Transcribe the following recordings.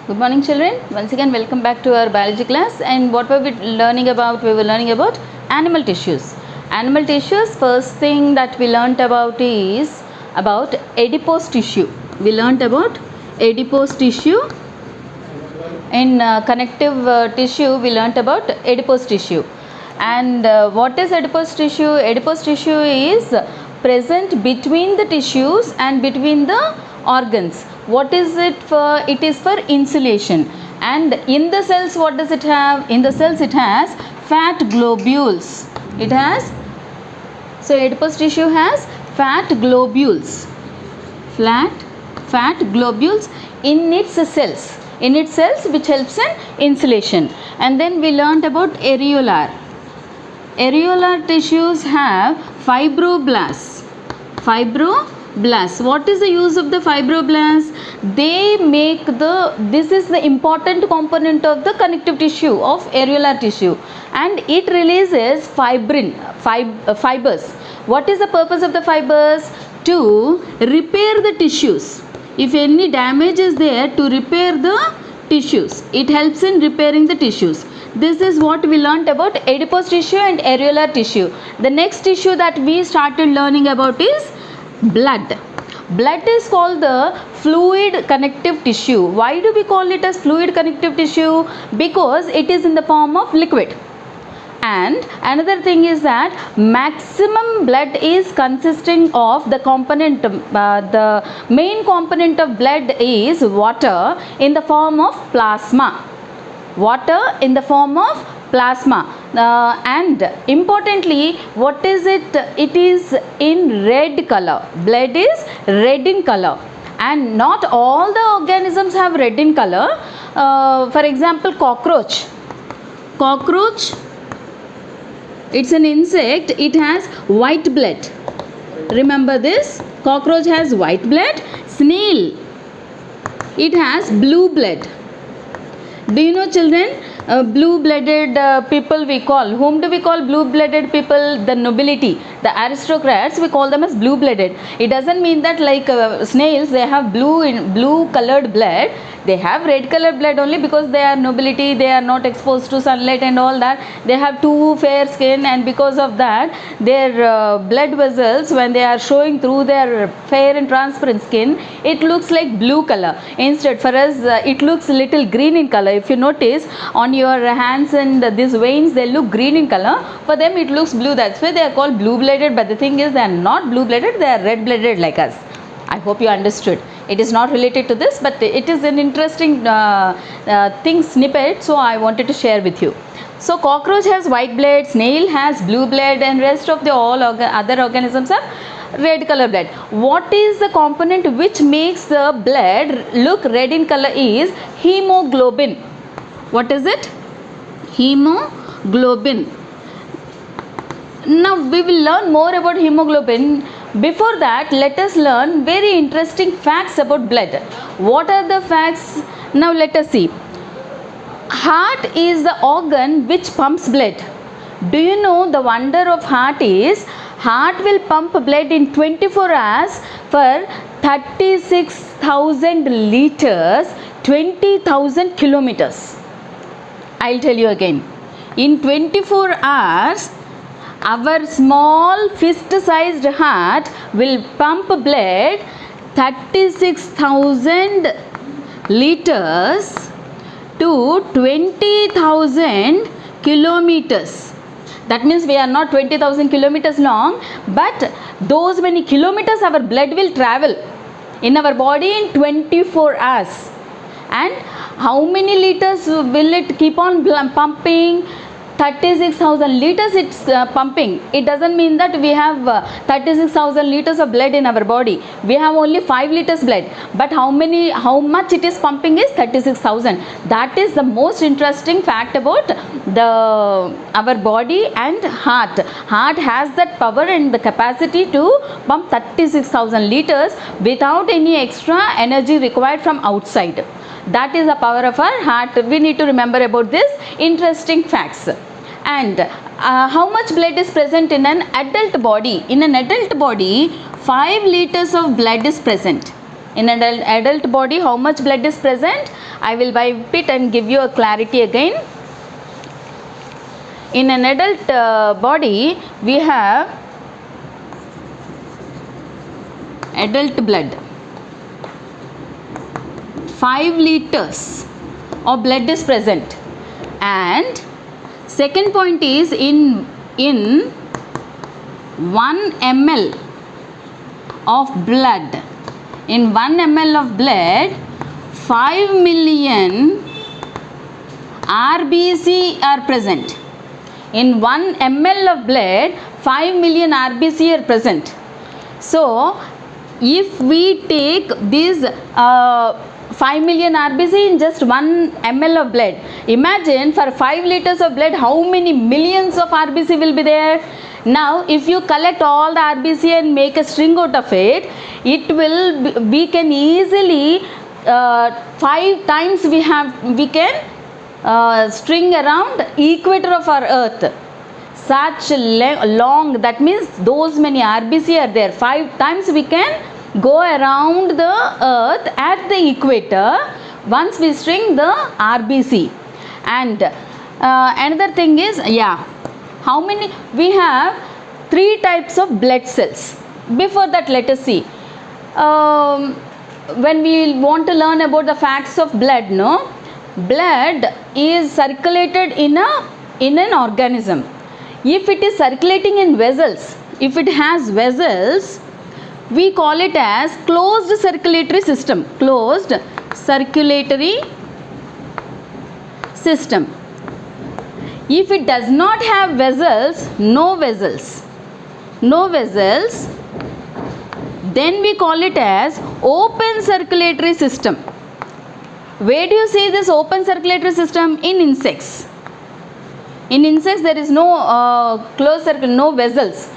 Good morning, children. Once again, welcome back to our biology class. And what were we learning about? We were learning about animal tissues. Animal tissues, first thing that we learnt about is about adipose tissue. We learnt about adipose tissue. In connective tissue, we learnt about adipose tissue. And what is adipose tissue? Adipose tissue is present between the tissues and between the organs. What is it for? It is for insulation. And in the cells, what does it have? In the cells, it has fat globules. It has, so adipose tissue has fat globules, fat globules in its cells. Which helps in insulation. And then we learnt about areolar. Areolar tissues have fibroblasts. What is the use of the fibroblasts? They make this is the important component of the connective tissue of areolar tissue, and it releases fibers. What is the purpose of the fibers? To repair the tissues. If any damage is there, to repair the tissues. It helps in repairing the tissues. This is what we learnt about adipose tissue and areolar tissue. The next tissue that we started learning about is blood. Blood is called the fluid connective tissue. Why do we call it as fluid connective tissue? Because it is in the form of liquid. And another thing is that maximum blood is consisting of the component, the main component of blood is water in the form of plasma. And importantly, what is it? It is in red color. Blood is red in color. And not all the organisms have red in color. For example, cockroach. It's an insect. It has white blood. Remember this. Cockroach has white blood. Snail, it has blue blood. Do you know, children, blue-blooded people we call. Whom do we call blue-blooded people? The nobility, the aristocrats. We call them as blue-blooded. It doesn't mean that like snails, they have blue-colored blood. They have red-colored blood only because they are nobility. They are not exposed to sunlight and all that. They have too fair skin, and because of that, their blood vessels, when they are showing through their fair and transparent skin, it looks like blue color. Instead, for us, it looks little green in color. If you notice on your hands and these veins, they look green in color. For them, it looks blue. That's why they are called blue-blooded. But the thing is, they are not blue-blooded. They are red-blooded like us. I hope you understood. It is not related to this, but it is an interesting thing snippet, so I wanted to share with you. So cockroach has white blood, snail has blue blood, and rest of the all other organisms have red color blood. What is the component which makes the blood look red in color is hemoglobin. What is it? Hemoglobin. Now we will learn more about hemoglobin. Before that, let us learn very interesting facts about blood. What are the facts? Now let us see. Heart is the organ which pumps blood. Do you know the wonder of heart is, heart will pump blood in 24 hours for 36,000 liters, 20,000 kilometers. I'll tell you again. In 24 hours, our small fist-sized heart will pump blood 36,000 liters to 20,000 kilometers. That means we are not 20,000 kilometers long, but those many kilometers our blood will travel in our body in 24 hours. And how many liters will it keep on pumping? 36,000 liters it's pumping. It doesn't mean that we have 36,000 liters of blood in our body. We have only 5 liters blood. But how much it is pumping is 36,000. That is the most interesting fact about our body and heart. Heart has that power and the capacity to pump 36,000 liters without any extra energy required from outside. That is the power of our heart. We need to remember about this interesting facts. And how much blood is present in an adult body? In an adult body, 5 liters of blood is present. In an adult body, how much blood is present? I will wipe it and give you a clarity again. In an adult body, we have adult blood. 5 liters of blood is present. And second point is in 1 ml of blood, in 1 ml of blood, 5 million RBC are present. In 1 ml of blood, 5 million RBC are present. So if we take these 5 million RBC in just 1 ml of blood, imagine for 5 liters of blood how many millions of RBC will be there. Now if you collect all the RBC and make a string out of it, we can easily 5 times we can string around equator of our earth. Such long, that means those many RBC are there. 5 times we can go around the earth at the equator once we string the RBC. And another thing is, how many? We have 3 types of blood cells. Before that, let us see. When we want to learn about the facts of blood, blood is circulated in an organism. If it is circulating in vessels, if it has vessels, we call it as closed circulatory system. Closed circulatory system. If it does not have vessels, no vessels, then we call it as open circulatory system. Where do you see this open circulatory system? In insects. In insects there is no closed circle, no vessels.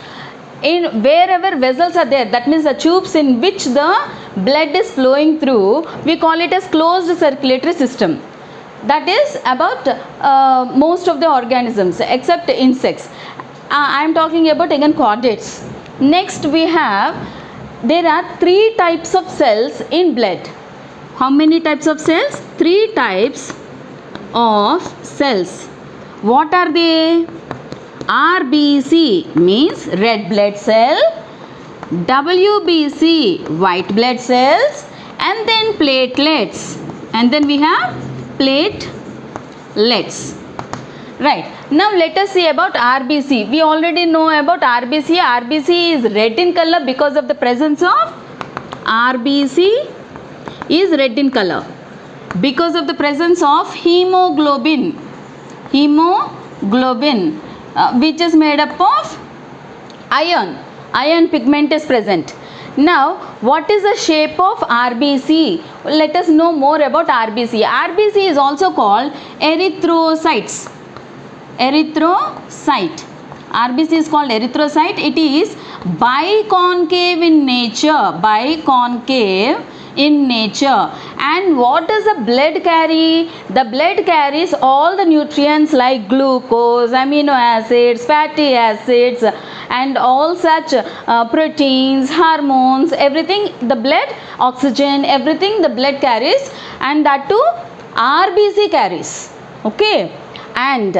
In wherever vessels are there, that means the tubes in which the blood is flowing through, we call it as closed circulatory system. That is about most of the organisms except insects. I am talking about again chordates. Next there are 3 types of cells in blood. How many types of cells? 3 types of cells. What are they? RBC means red blood cell, WBC white blood cells, and then platelets, and then we have platelets. Right, now let us see about RBC. We already know about RBC. RBC is red in color because of the presence of RBC is red in color because of the presence of hemoglobin, which is made up of iron pigment is present. Now what is the shape of RBC? Let us know more about RBC. RBC is also called erythrocytes. RBC is called erythrocyte. It is biconcave in nature. And what does the blood carry? The blood carries all the nutrients like glucose, amino acids, fatty acids, and all such proteins, hormones, everything the blood, oxygen, everything the blood carries, and that too RBC carries. Okay, and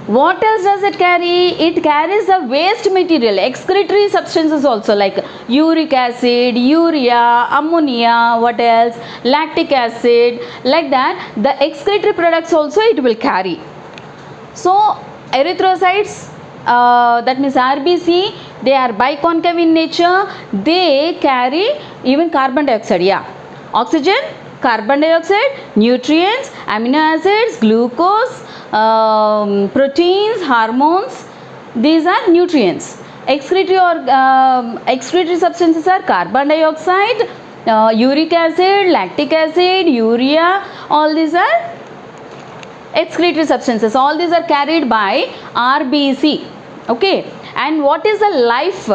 what else does it carry? It carries the waste material, excretory substances also, like uric acid, urea, ammonia, what else, lactic acid, like that. The excretory products also it will carry. So erythrocytes, that means RBC, they are biconcave in nature. They carry even carbon dioxide, oxygen, carbon dioxide, nutrients, amino acids, glucose, proteins, hormones. These are nutrients. Excretory substances are carbon dioxide, uric acid, lactic acid, urea. All these are excretory substances. All these are carried by RBC. Okay, and what is the life?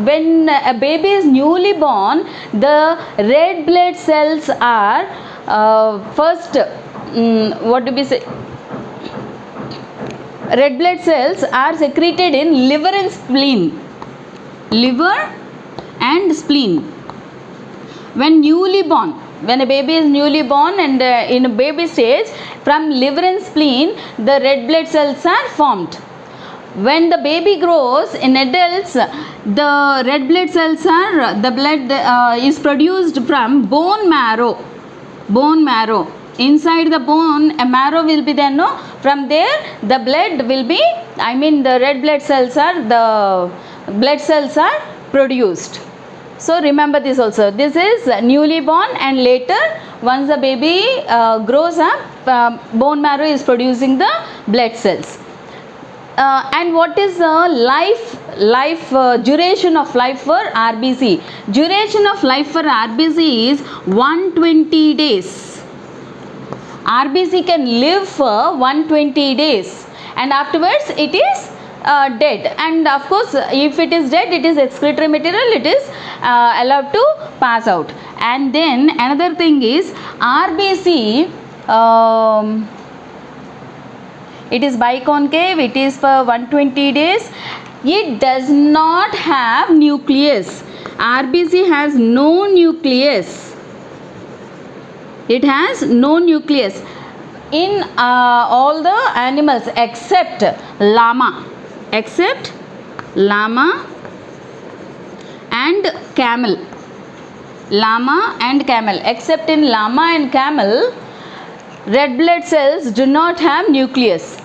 When a baby is newly born, the red blood cells are first. What do we say? Red blood cells are secreted in liver and spleen. when newly born, when a baby is newly born and in a baby stage, from liver and spleen the red blood cells are formed. When the baby grows in adults, the red blood cells are, the blood is produced from bone marrow. Bone marrow, inside the bone a marrow will be there, no, from there the blood will be, I mean the red blood cells are, the blood cells are produced. So remember this also, this is newly born, and later once the baby grows up, bone marrow is producing the blood cells. And what is the duration of life for RBC? Duration of life for RBC is 120 days. RBC can live for 120 days, and afterwards it is dead. And of course, if it is dead, it is excretory material, it is allowed to pass out. And then another thing is RBC, it is biconcave, it is for 120 days, it does not have nucleus. RBC has no nucleus, it has no nucleus in all the animals except llama and camel. Llama and camel, except in llama and camel, red blood cells do not have nucleus.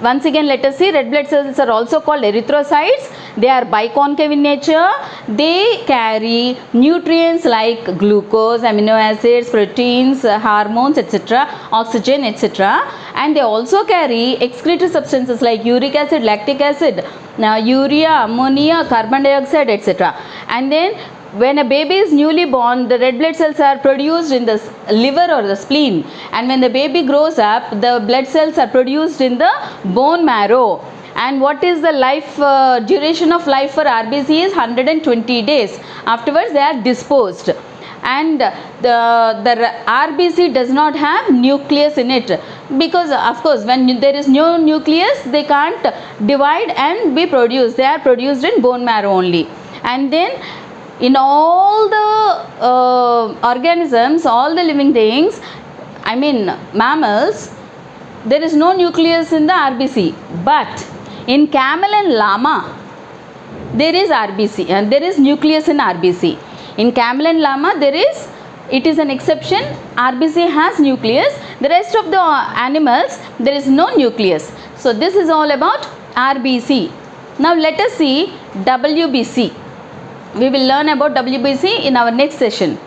Once again, let us see, red blood cells are also called erythrocytes. They are biconcave in nature. They carry nutrients like glucose, amino acids, proteins, hormones, etc., oxygen, etc. And they also carry excretory substances like uric acid, lactic acid, urea, ammonia, carbon dioxide, etc. And then when a baby is newly born, the red blood cells are produced in the liver or the spleen, and when the baby grows up, the blood cells are produced in the bone marrow. And what is the life duration of life for RBC is 120 days. Afterwards they are disposed, and the RBC does not have nucleus in it, because of course when there is no nucleus they can't divide and be produced, they are produced in bone marrow only. And then in all the organisms, all the living things, I mean mammals, there is no nucleus in the RBC, but in camel and llama there is RBC and there is nucleus in RBC. In camel and llama there is, it is an exception, RBC has nucleus. The rest of the animals there is no nucleus. So this is all about RBC. Now let us see WBC. We will learn about WBC in our next session.